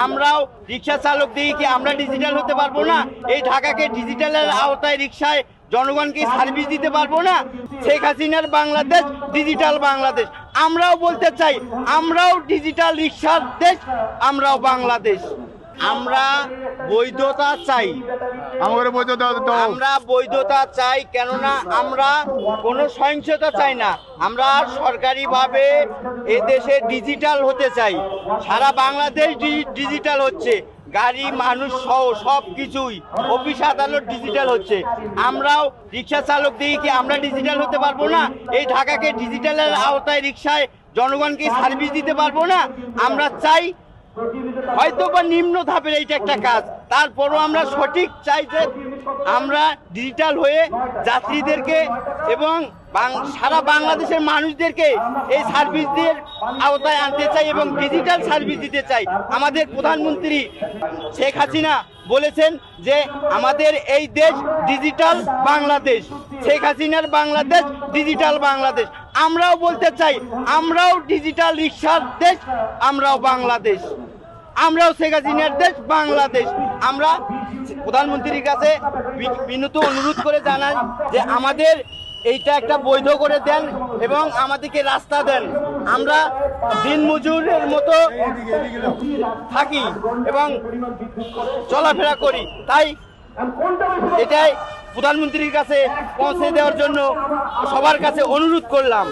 আমরাও রিক্সা চালক দিয়ে কি আমরা ডিজিটাল হতে পারবো না? এই ঢাকাকে ডিজিটালের আওতায় রিক্সায় জনগণকে সার্ভিস দিতে পারবো না? শেখ হাসিনার বাংলাদেশ ডিজিটাল বাংলাদেশ। আমরাও বলতে চাই, আমরাও ডিজিটাল রিক্সার দেশ, আমরাও বাংলাদেশ। আমরা বৈধতা চাই, আমরা বৈধতা চাই, কেননা আমরা কোনো সহিংসতা চাই না। আমরা সরকারিভাবে এদেশে ডিজিটাল হতে চাই। সারা বাংলাদেশ ডিজিটাল হচ্ছে, গাড়ি মানুষ সহ সব কিছুই, অফিস আদালত ডিজিটাল হচ্ছে। আমরাও রিক্সা চালক দিয়ে কি আমরা ডিজিটাল হতে পারবো না? এই ঢাকাকে ডিজিটালের আওতায় রিক্সায় জনগণকে সার্ভিস দিতে পারবো না? আমরা চাই হয়তো বা নিম্ন ধাপের এইটা একটা কাজ, তারপরও আমরা সঠিক চাই যে আমরা ডিজিটাল হয়ে যাত্রীদেরকে এবং সারা বাংলাদেশের মানুষদেরকে এই সার্ভিস দিয়ে আওতায় আনতে চাই এবং ডিজিটাল সার্ভিস দিতে চাই। আমাদের প্রধানমন্ত্রী শেখ হাসিনা বলেছেন যে আমাদের এই দেশ ডিজিটাল বাংলাদেশ, শেখ হাসিনার বাংলাদেশ ডিজিটাল বাংলাদেশ। আমরাও বলতে চাই, আমরাও ডিজিটাল রিক্সার দেশ, আমরাও বাংলাদেশ, আমরাও শেখ হাসিনার দেশ বাংলাদেশ। আমরা প্রধানমন্ত্রীর কাছে বিনীত অনুরোধ করে জানাই যে আমাদের এইটা একটা বৈধ করে দেন এবং আমাদেরকে রাস্তা দেন। আমরা দিনমজুরের মতো থাকি এবং চলাফেরা করি, তাই এটাই প্রধানমন্ত্রীর কাছে পৌঁছে দেওয়ার জন্য সবার কাছে অনুরোধ করলাম।